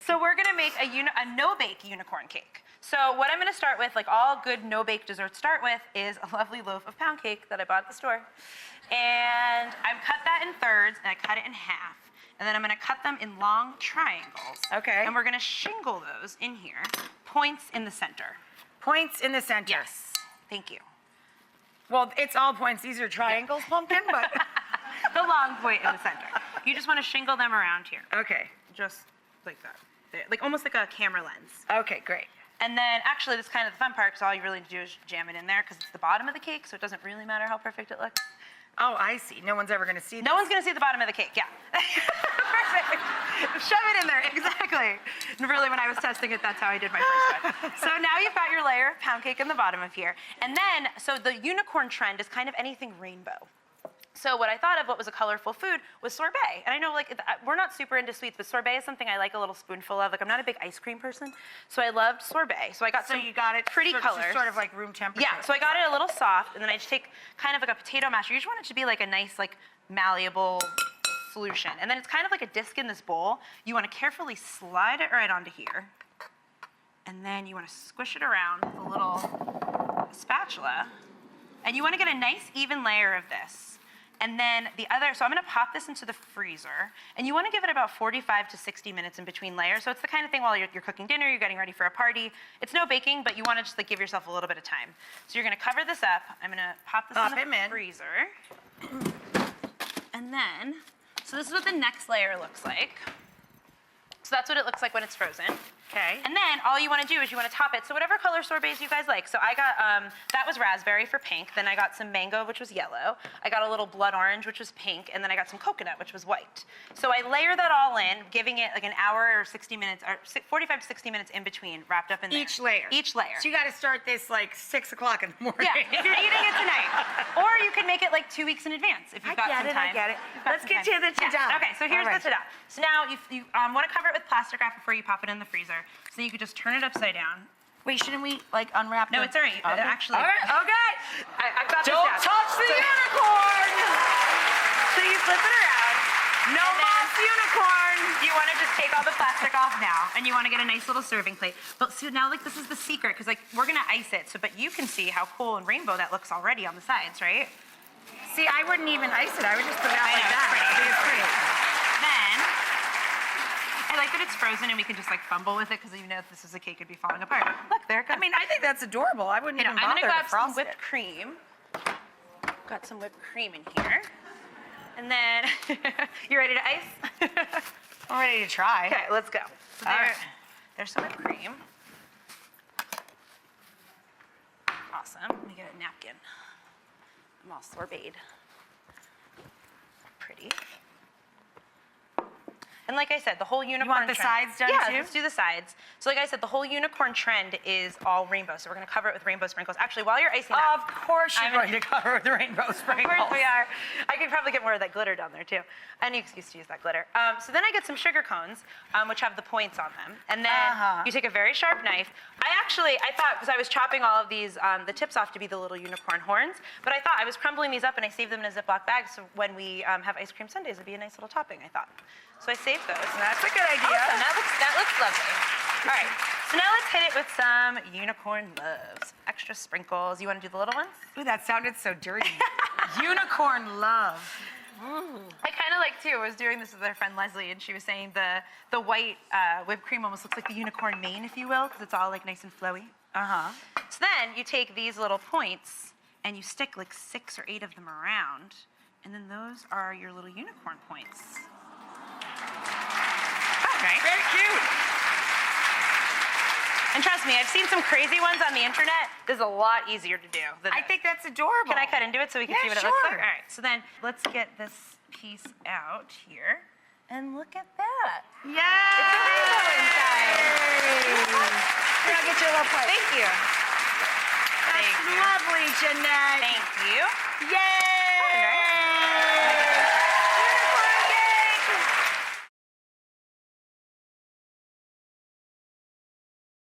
So we're gonna make a no-bake unicorn cake. So what I'm gonna start with, like all good no-bake desserts start with, is a lovely loaf of pound cake that I bought at the store. And I've cut that in thirds, and I cut it in half. And then I'm gonna cut them in long triangles. Okay. And we're gonna shingle those in here, points in the center. Points in the center. Yes, thank you. Well, it's all points. These are triangles, Pumpkin, but... The long point in the center. You just wanna shingle them around here. Okay. Just like that. Like almost like a camera lens. Okay, great. And then actually this is kind of the fun part because all you really need to do is jam it in there because it's the bottom of the cake, so it doesn't really matter how perfect it looks. Oh, I see. No one's ever going to see this. No one's going to see the bottom of the cake, yeah. Perfect. Shove it in there, exactly. And really, when I was testing it, that's how I did my first one. So now you've got your layer of pound cake in the bottom of here. And then, so the unicorn trend is kind of anything rainbow. So what I thought of what was a colorful food was sorbet. And I know like we're not super into sweets, but sorbet is something I like a little spoonful of. Like I'm not a big ice cream person, so I loved sorbet. So I got some you got it pretty colors. Sort of like room temperature. Yeah, so I got it a little soft, and then I just take kind of like a potato masher. You just want it to be like a nice like malleable solution. And then it's kind of like a disc in this bowl. You want to carefully slide it right onto here. And then you want to squish it around with a little spatula. And you want to get a nice even layer of this. And then so I'm gonna pop this into the freezer, and you wanna give it about 45 to 60 minutes in between layers. So it's the kind of thing while you're cooking dinner, you're getting ready for a party. It's no baking, but you wanna just like give yourself a little bit of time. So you're gonna cover this up. I'm gonna pop this in the freezer. And then, so this is what the next layer looks like. So that's what it looks like when it's frozen. Okay. And then all you want to do is you want to top it. So whatever color sorbets you guys like. So I got, that was raspberry for pink. Then I got some mango, which was yellow. I got a little blood orange, which was pink. And then I got some coconut, which was white. So I layer that all in, giving it like an hour or 60 minutes, or 45 to 60 minutes in between, wrapped up in there. Each layer. Each layer. So you got to start this like 6 o'clock in the morning. Yeah, if you're eating it tonight. Or you can make it like 2 weeks in advance if you've got some time. I get it. Let's get to the ta-da. Okay, so here's the ta-da. So now you want to cover it with plastic wrap before you pop it in the freezer. So you could just turn it upside down. Wait, shouldn't we like unwrap No, it's all right. Okay. Actually. All right, okay. I've got this Don't down. touch the unicorn! So you flip it around. No moss unicorn! You want to just take all the plastic off now, and you want to get a nice little serving plate. But so now, like, this is the secret, because like we're gonna ice it. So, but you can see how cool and rainbow that looks already on the sides, right? See, I wouldn't even ice it. I would just put it out like that. It's pretty. Then I like that it's frozen, and we can just like fumble with it because you know if this is a cake, it'd be falling apart. Look, there it goes. I mean, I think that's adorable. I wouldn't even I'm bother gonna grab to some frost whipped it. cream. Got some whipped cream in here. And then, you ready to ice? I'm ready to try. Okay, let's go. So there's some whipped cream. Awesome. Let me get a napkin. I'm all sorbeted. Pretty. And like I said, the whole unicorn You want the trend, sides done yeah, too? let's do the sides. So like I said, the whole unicorn trend is all rainbow. So we're gonna cover it with rainbow sprinkles. Actually, while you're icing that, Of course you're going to cover with rainbow sprinkles. of course we are. I could probably get more of that glitter down there too. Any excuse to use that glitter. So then I get some sugar cones, which have the points on them. And then you take a very sharp knife. I thought, because I was chopping all of these, the tips off to be the little unicorn horns, but I thought I was crumbling these up and I saved them in a Ziploc bag so when we have ice cream sundaes, it'd be a nice little topping, I thought. So I saved those. That's a good idea. Awesome. That looks lovely. All right, so now let's hit it with some unicorn loves. Extra sprinkles. You want to do the little ones? Ooh, that sounded so dirty. Unicorn love. I kind of like too. I was doing this with our friend Leslie, and she was saying the white whipped cream almost looks like the unicorn mane, if you will, because it's all like nice and flowy. So then you take these little points and you stick like 6 or 8 of them around, and then those are your little unicorn points. Right? Very cute. And trust me, I've seen some crazy ones on the internet. This is a lot easier to do than I this. think that's adorable. Can I cut into it so we can see what it looks like? All right, so then let's get this piece out here. And look at that. Yay! It's a rainbow inside. Here, I'll get you a little plate. Thank you. That's lovely, Jeanette. Thank you. Yay!